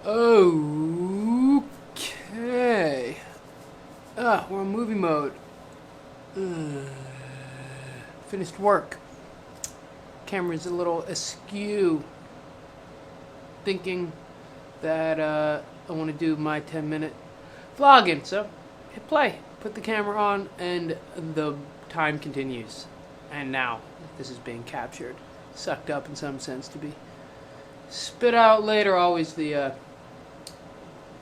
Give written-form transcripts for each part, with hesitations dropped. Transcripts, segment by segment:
Okay. We're on movie mode. Finished work. Camera's a little askew. Thinking that I want to do my 10-minute vlogging. So, hit play. Put the camera on, and the time continues. And now, this is being captured. Sucked up in some sense to be spit out later. Always the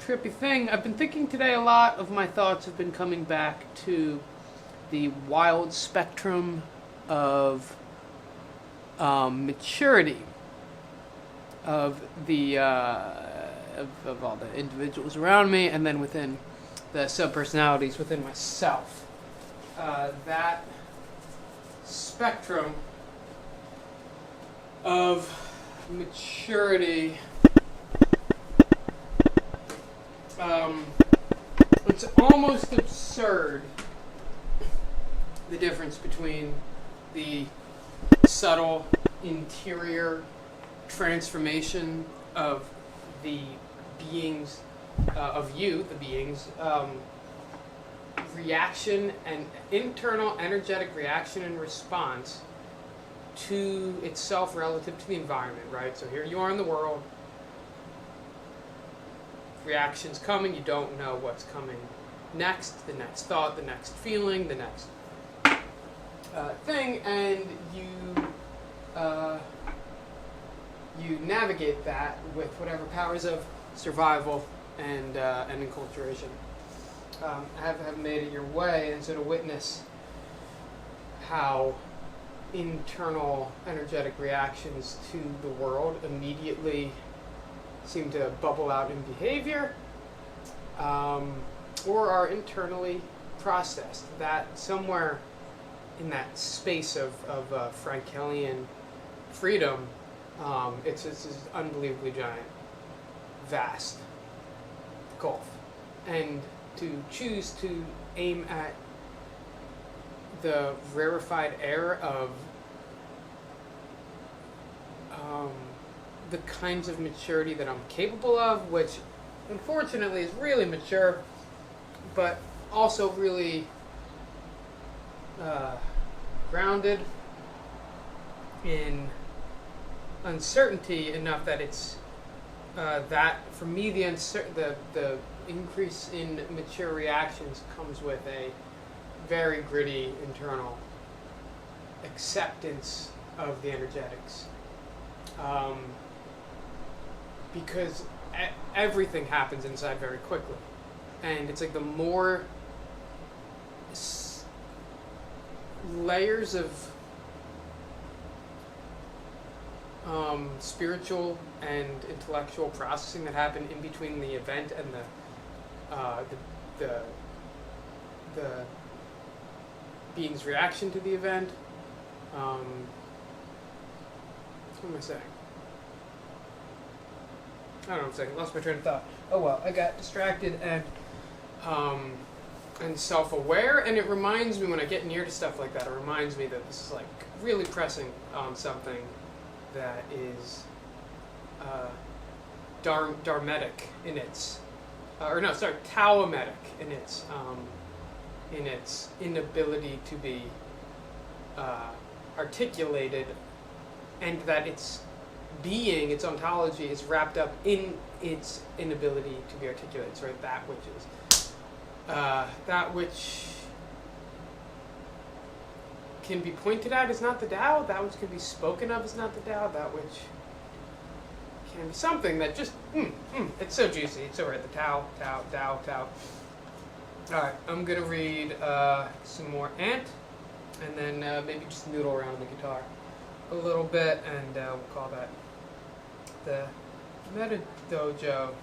trippy thing. I've been thinking today a lot of my thoughts have been coming back to the wild spectrum of maturity of the of all the individuals around me, and then within the sub-personalities within myself. That spectrum of maturity, it's almost absurd, the difference between the subtle interior transformation of the beings, of you, the beings, reaction and internal energetic reaction and response to itself relative to the environment, right? So here you are in the world, reaction's coming, you don't know what's coming next, the next thought, the next feeling, the next thing, and you navigate that with whatever powers of survival and enculturation have made it your way, and so to witness how internal energetic reactions to the world immediately seem to bubble out in behavior, or are internally processed. That somewhere in that space of Frankelian freedom, it's this unbelievably giant, vast gulf. And to choose to aim at the rarefied air of the kinds of maturity that I'm capable of, which unfortunately is really mature, but also really grounded in uncertainty enough that it's that for me the increase in mature reactions comes with a very gritty internal acceptance of the energetics, because everything happens inside very quickly, and it's like the more layers of spiritual and intellectual processing that happen in between the event and the being's reaction to the event. What am I saying? I don't know what I'm saying. I lost my train of thought. Oh well, I got distracted and self-aware, and it reminds me when I get near to stuff like that, it reminds me that this is like really pressing on something that is dharmetic in its, Taometic in its inability to be articulated, and that its being, its ontology, is wrapped up in its inability to be articulated. So, right, that which can be pointed at is not the Tao. That which can be spoken of is not the Tao. That which can be something that just, it's so juicy. It's so right. The Tao. Alright, I'm going to read some more Ant, and then maybe just noodle around the guitar a little bit, and we'll call that the Meta Dojo.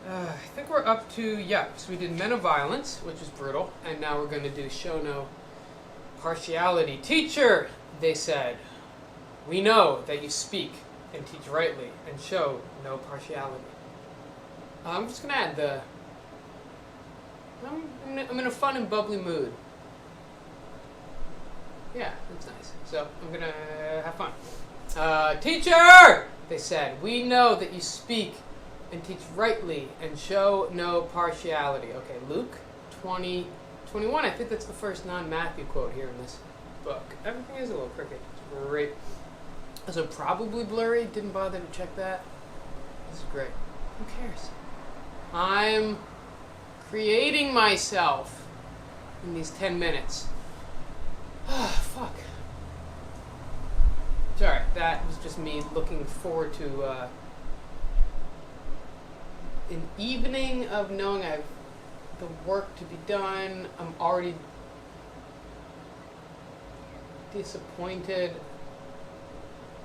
I think we're up to, so we did Men of Violence, which is brutal, and now we're going to do Show No Partiality. Teacher, they said, we know that you speak and teach rightly and show no partiality. I'm just going to add I'm in a fun and bubbly mood. Yeah, that's nice. So I'm going to have fun. Teacher, they said, we know that you speak and teach rightly, and show no partiality. Okay, Luke 20:21. I think that's the first non-Matthew quote here in this book. Everything is a little crooked. It's great. Also, probably blurry. Didn't bother to check that. This is great. Who cares? I'm creating myself in these 10 minutes. Ah, fuck. Sorry, that was just me looking forward to an evening of knowing I have the work to be done. I'm already disappointed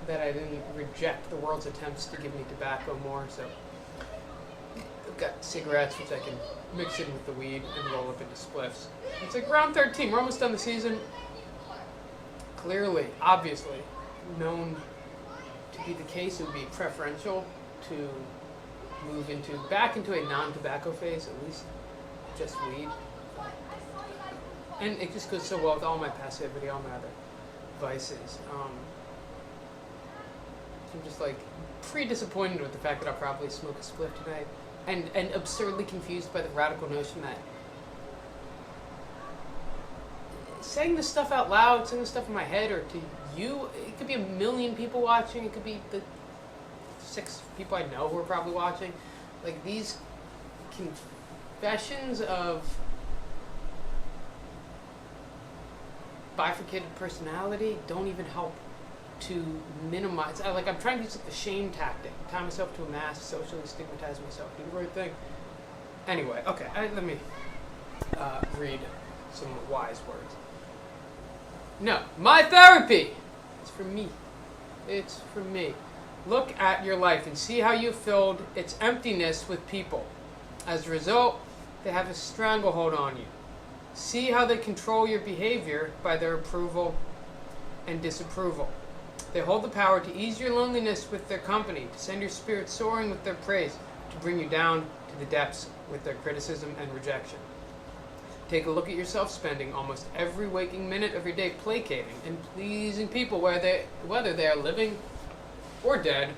that I didn't reject the world's attempts to give me tobacco more, so I've got cigarettes which I can mix in with the weed and roll up into spliffs. It's like round 13, we're almost done the season. Clearly, obviously, known to be the case, it would be preferential to move back into a non-tobacco phase, at least just weed. And it just goes so well with all my passivity, all my other vices. I'm just like pre-disappointed with the fact that I'll probably smoke a spliff tonight, and absurdly confused by the radical notion that saying this stuff out loud, saying this stuff in my head, or to you, it could be 1 million people watching, it could be the 6 people I know who are probably watching. Like, these confessions of bifurcated personality don't even help to minimize. I'm trying to use like the shame tactic, tie myself to a mask, socially stigmatize myself, do the right thing. Anyway, okay, let me read some wise words. No, my therapy! It's for me. It's for me. Look at your life and see how you've filled its emptiness with people. As a result, they have a stranglehold on you. See how they control your behavior by their approval and disapproval. They hold the power to ease your loneliness with their company, to send your spirit soaring with their praise, to bring you down to the depths with their criticism and rejection. Take a look at yourself spending almost every waking minute of your day placating and pleasing people, whether they are living or dead.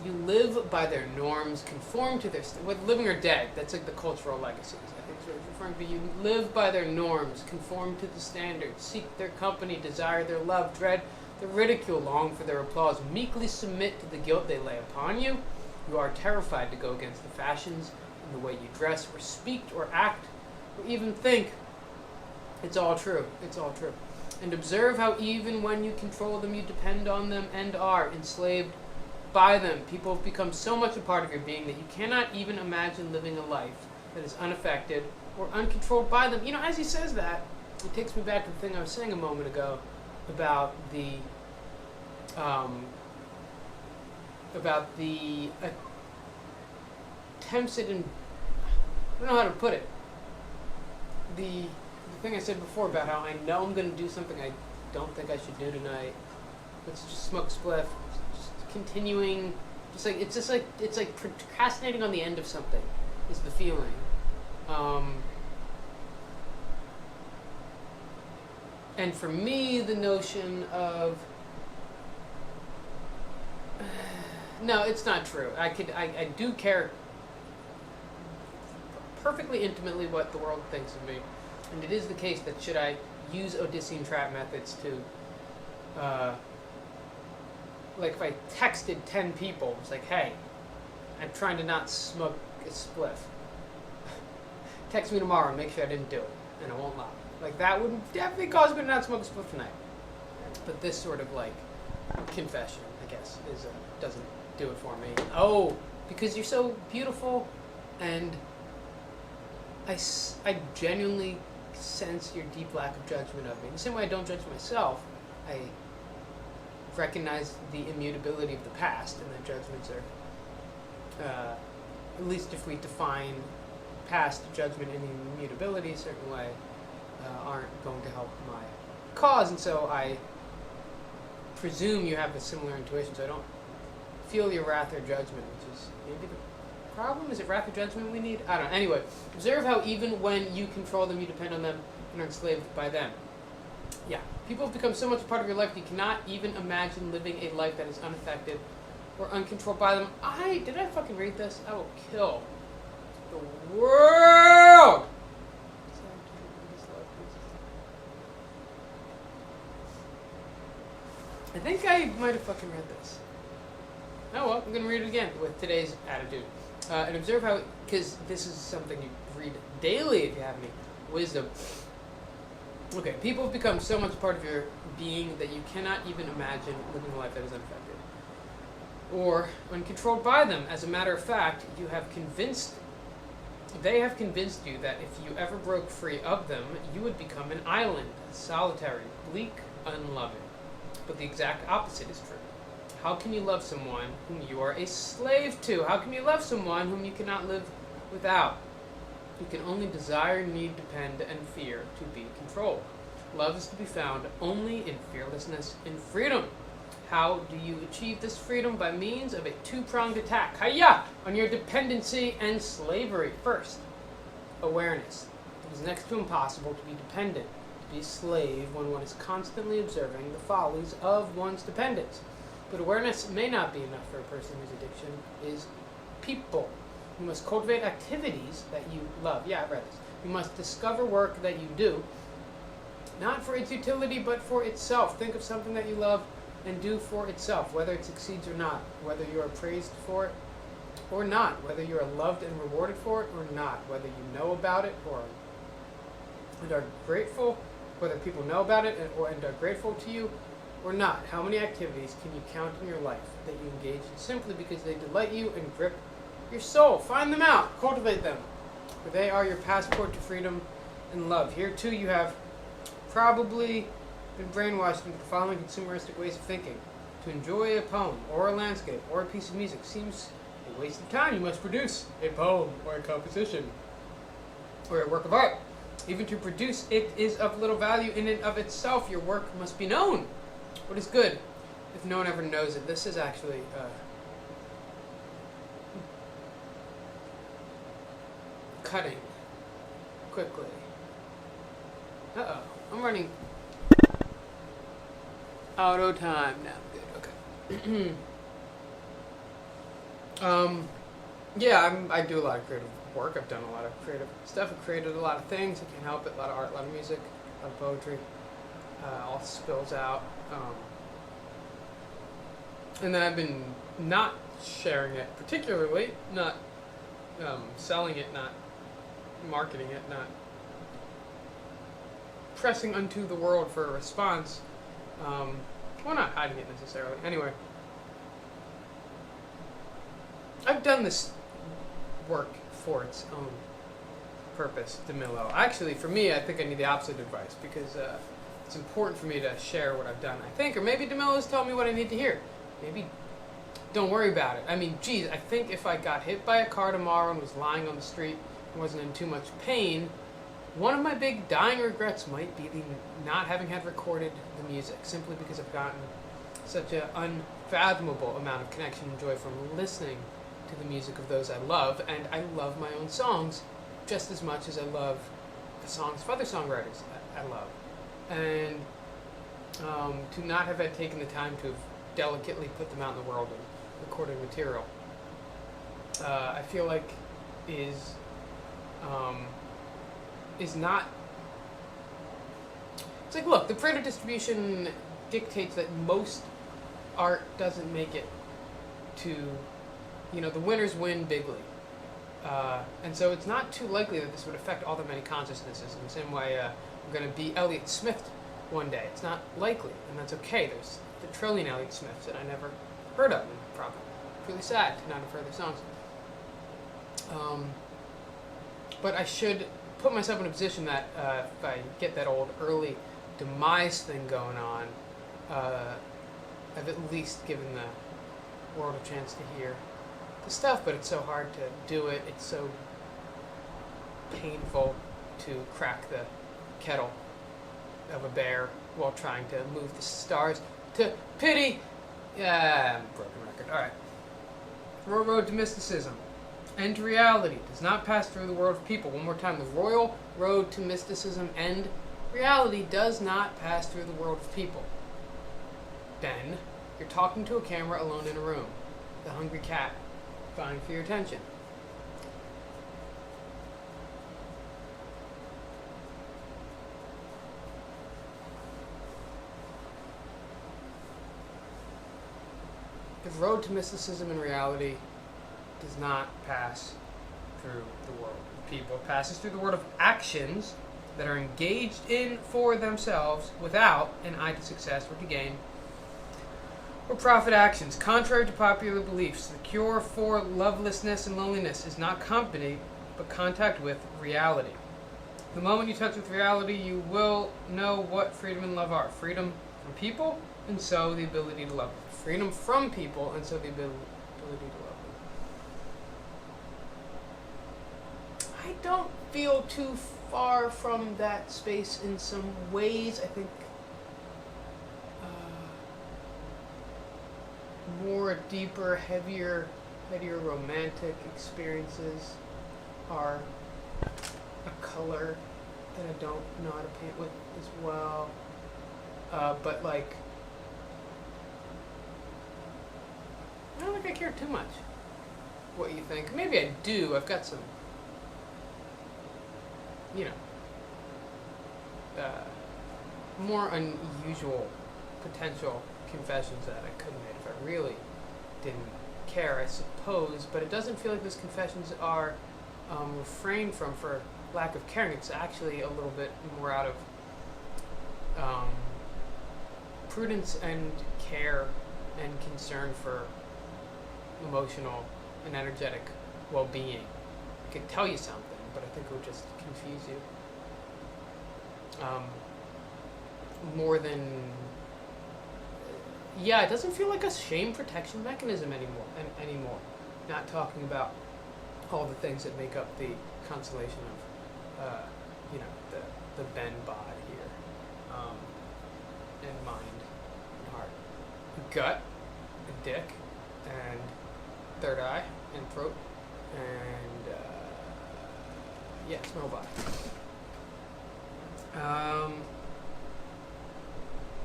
You live by their norms, conform to their whether living or dead. That's like the cultural legacies. I think it's referring to. You live by their norms, conform to the standards, seek their company, desire their love, dread the ridicule, long for their applause, meekly submit to the guilt they lay upon you. You are terrified to go against the fashions in the way you dress or speak or act or even think. It's all true. It's all true. And observe how even when you control them, you depend on them and are enslaved by them. People have become so much a part of your being that you cannot even imagine living a life that is unaffected or uncontrolled by them. You know, as he says that, it takes me back to the thing I was saying a moment ago about the attempts at, I don't know how to put it. The thing I said before about how I know I'm going to do something I don't think I should do tonight. Let's just smoke a spliff. Just continuing. It's like procrastinating on the end of something is the feeling. And for me, the notion of no, it's not true. I do care perfectly intimately what the world thinks of me, and it is the case that should I use Odyssean trap methods to, like if I texted 10 people, it's like, hey, I'm trying to not smoke a spliff. Text me tomorrow and make sure I didn't do it, and I won't lie. Like, that would definitely cause me to not smoke a spliff tonight. But this sort of, like, confession, I guess, doesn't do it for me. Oh, because you're so beautiful, and I genuinely sense your deep lack of judgment of me. In the same way I don't judge myself, I recognize the immutability of the past, and that judgments are, at least if we define past judgment and immutability a certain way, aren't going to help my cause, and so I presume you have a similar intuition, so I don't feel your wrath or judgment, which is maybe the problem. Is it wrath or judgment we need? I don't know. Anyway, observe how even when you control them, you depend on them and are enslaved by them. Yeah, people have become so much a part of your life you cannot even imagine living a life that is unaffected or uncontrolled by them. Did I fucking read this? I will kill the world! I think I might have fucking read this. Oh well, I'm going to read it again with today's attitude. And observe how, because this is something you read daily if you have any wisdom. Okay, people have become so much part of your being that you cannot even imagine living a life that is unaffected. Or uncontrolled by them. As a matter of fact, they have convinced you that if you ever broke free of them, you would become an island, solitary, bleak, unloving. But the exact opposite is true. How can you love someone whom you are a slave to? How can you love someone whom you cannot live without? You can only desire, need, depend, and fear to be controlled. Love is to be found only in fearlessness and freedom. How do you achieve this freedom? By means of a two-pronged attack. Hiya! On your dependency and slavery. First, awareness. It is next to impossible to be dependent, to be a slave when one is constantly observing the follies of one's dependence. But awareness may not be enough for a person whose addiction is people. You must cultivate activities that you love. Yeah, I read this. You must discover work that you do, not for its utility, but for itself. Think of something that you love and do for itself, whether it succeeds or not, whether you are praised for it or not, whether you are loved and rewarded for it or not, whether you know about it and are grateful, whether people know about it and are grateful to you or not. How many activities can you count in your life that you engage in simply because they delight you and grip your soul? Find them out, cultivate them, for they are your passport to freedom and love. Here too you have probably been brainwashed into the following consumeristic ways of thinking. To enjoy a poem or a landscape or a piece of music seems a waste of time. You must produce a poem or a composition or a work of art. Even to produce it is of little value in and of itself. Your work must be known. What is good if no one ever knows it? This is actually cutting quickly. Uh-oh. I'm running out of time now. Good. Okay. Yeah, I do a lot of creative work. I've done a lot of creative stuff. I've created a lot of things. I can't help it. A lot of art, a lot of music, a lot of poetry. All spills out. And then I've been not sharing it particularly, not selling it, not marketing it, not pressing unto the world for a response. Well, not hiding it necessarily. Anyway, I've done this work for its own purpose, domino. Actually, for me, I think I need the opposite advice because it's important for me to share what I've done, I think. Or maybe DeMillo's telling me what I need to hear. Maybe don't worry about it. I mean, geez, I think if I got hit by a car tomorrow and was lying on the street and wasn't in too much pain, one of my big dying regrets might be the not having had recorded the music, simply because I've gotten such an unfathomable amount of connection and joy from listening to the music of those I love, and I love my own songs just as much as I love the songs of other songwriters I love. And to not have had taken the time to have delicately put them out in the world and recorded material, I feel like is not. It's like, look, the printed distribution dictates that most art doesn't make it to, the winners win bigly. And so it's not too likely that this would affect all the many consciousnesses in the same way I'm going to be Elliott Smith one day. It's not likely, and that's okay. There's a trillion Elliott Smiths that I never heard of, and probably really sad to not have heard their songs. But I should put myself in a position that if I get that old early demise thing going on, I've at least given the world a chance to hear the stuff, but it's so hard to do it. It's so painful to crack the kettle of a bear while trying to move the stars to pity. Yeah, broken record. All right. Road to mysticism and reality does not pass through the world of people. One more time. The royal road to mysticism and reality does not pass through the world of people. Then, you're talking to a camera alone in a room. the hungry cat vying for your attention. The road to mysticism and reality does not pass through the world of people. It passes through the world of actions that are engaged in for themselves without an eye to success or to gain or profit actions. Contrary to popular beliefs, the cure for lovelessness and loneliness is not company, but contact with reality. The moment you touch with reality, you will know what freedom and love are. Freedom from people, and so the ability to love them. Freedom from people, and so the ability to love them. I don't feel too far from that space in some ways. I think more deeper, heavier romantic experiences are a color that I don't know how to paint with as well. But like, I don't think I care too much what you think. Maybe I do. I've got some, more unusual potential confessions that I could have made if I really didn't care, I suppose. But it doesn't feel like those confessions are refrained from for lack of caring. It's actually a little bit more out of prudence and care and concern for emotional and energetic well-being. I could tell you something, but I think it would just confuse you. More than... Yeah, it doesn't feel like a shame protection mechanism anymore. Not talking about all the things that make up the constellation of, the Ben bod here. And mind and heart. Gut, and dick, and third eye, and throat, and, smell body.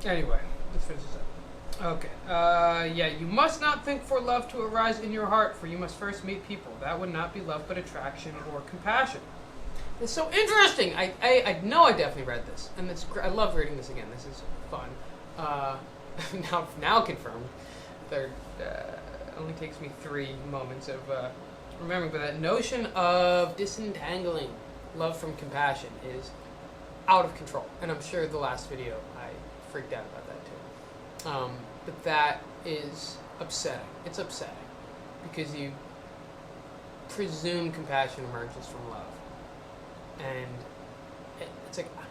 Anyway, let's finish this up. Okay. You must not think for love to arise in your heart, for you must first meet people. That would not be love, but attraction or compassion. It's so interesting. I know I definitely read this, and I love reading this again. This is fun. Now confirmed. Third, only takes me 3 moments of remembering, but that notion of disentangling love from compassion is out of control. And I'm sure the last video I freaked out about that too. But that is upsetting. It's upsetting because you presume compassion emerges from love. And it's like, I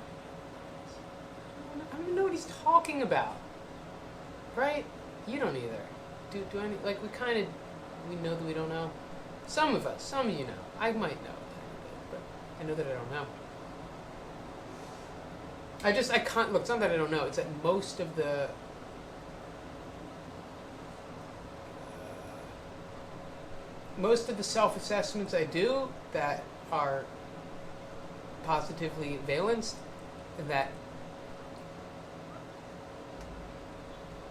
don't even know what he's talking about. Right? You don't either. Do any, like, we know that we don't know. Some of us, some of you know. I might know a tiny bit, but I know that I don't know. I can't, look, it's not that I don't know, it's that most of the self-assessments I do that are positively valenced, that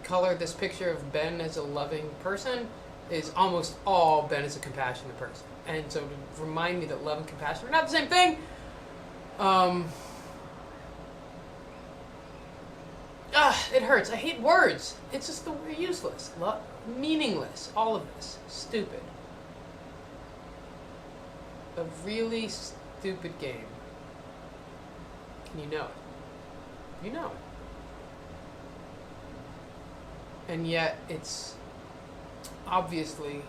color this picture of Ben as a loving person, is almost all Ben as a compassionate person. And so to remind me that love and compassion are not the same thing, it hurts. I hate words. It's just we're useless, meaningless, all of this, stupid. A really stupid game. And you know it. You know it. And yet it's obviously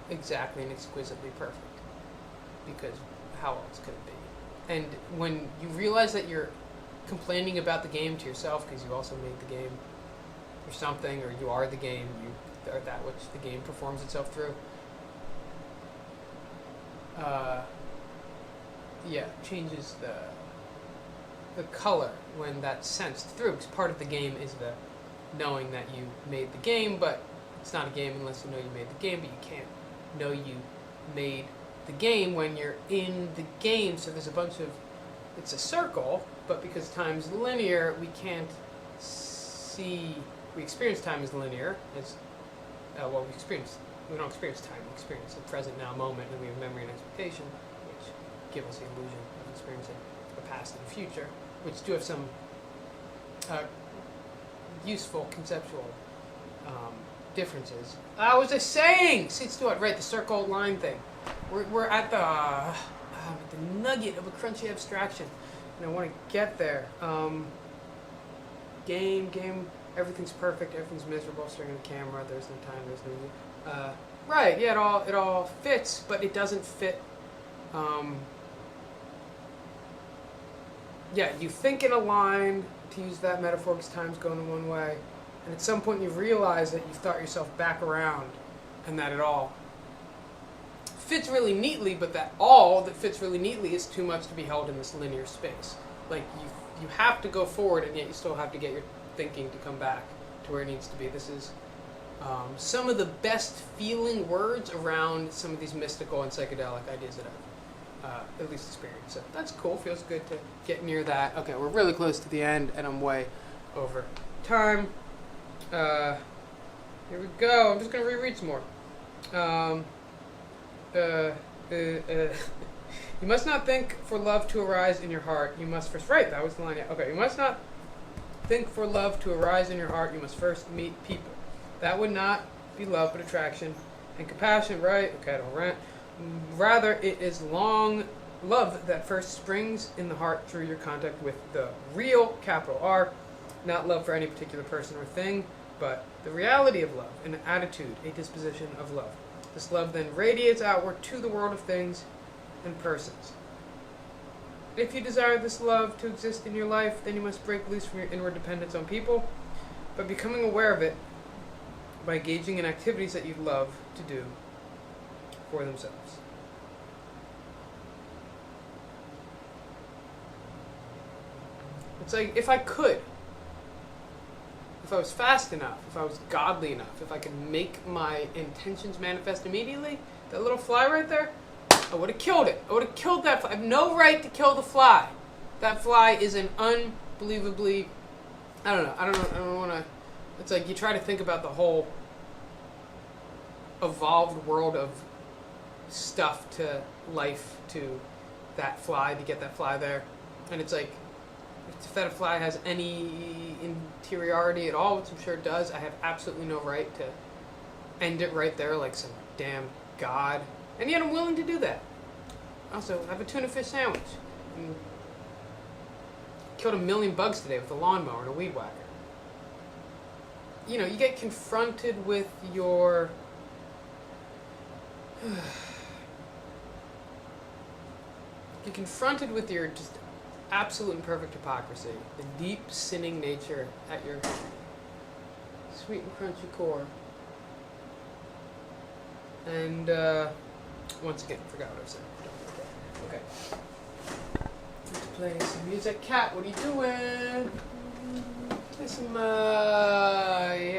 exactly and exquisitely perfect. Because how else could it be? And when you realize that you're complaining about the game to yourself because you also made the game or something, or you are the game, you are that which the game performs itself through. Changes the color when that's sensed through, because part of the game is the knowing that you made the game, but it's not a game unless you know you made the game, but you can't know you made the game when you're in the game. So there's a bunch of, it's a circle, but because time's linear, we can't see we experience time as linear. As we don't experience time. We experience the present now moment, and we have memory and expectation, which give us the illusion of experiencing the past and the future, which do have some useful conceptual differences. What was I saying? Sit still. Right, the circle line thing. We're at the nugget of a crunchy abstraction, and I want to get there. Game. Everything's perfect. Everything's miserable. Staring at the camera. There's no time. There's no. Right. Yeah. It all fits, but it doesn't fit. Yeah. You think in a line, to use that metaphor, because time's going in one way, and at some point you realize that you've thought yourself back around, and that it all fits really neatly, but that all that fits really neatly is too much to be held in this linear space. Like you have to go forward, and yet you still have to get your thinking to come back to where it needs to be. This is some of the best feeling words around some of these mystical and psychedelic ideas that I've at least experienced. So that's cool. Feels good to get near that. Okay, we're really close to the end, and I'm way over time. Here we go. I'm just going to reread some more. You must not think for love to arise in your heart. You must first... Right, that was the line. Yeah. Okay, you must not think for love to arise in your heart. You must first meet people. That would not be love, but attraction and compassion. Right? Okay, I don't rant. Rather, it is long love that first springs in the heart through your contact with the real, capital R, not love for any particular person or thing, but the reality of love, an attitude, a disposition of love. This love then radiates outward to the world of things and persons. If you desire this love to exist in your life, then you must break loose from your inward dependence on people, by becoming aware of it, by engaging in activities that you love to do for themselves. It's like, if I was fast enough, if I was godly enough, if I could make my intentions manifest immediately, that little fly right there, I would have killed it. I would have killed that fly. I have no right to kill the fly. That fly is an unbelievably, I don't want to, it's like you try to think about the whole evolved world of stuff to life to that fly, to get that fly there. And it's like, if that fly has any interiority at all, which I'm sure it does, I have absolutely no right to end it right there like some damn god. And yet I'm willing to do that. Also, I have a tuna fish sandwich. And killed 1 million bugs today with a lawnmower and a weed whacker. You know, you get confronted with your... You're confronted with your just absolute and perfect hypocrisy, the deep sinning nature at your sweet and crunchy core. And once again, forgot what I was saying. Okay. Let's play some music. Cat, what are you doing? Play some, yeah.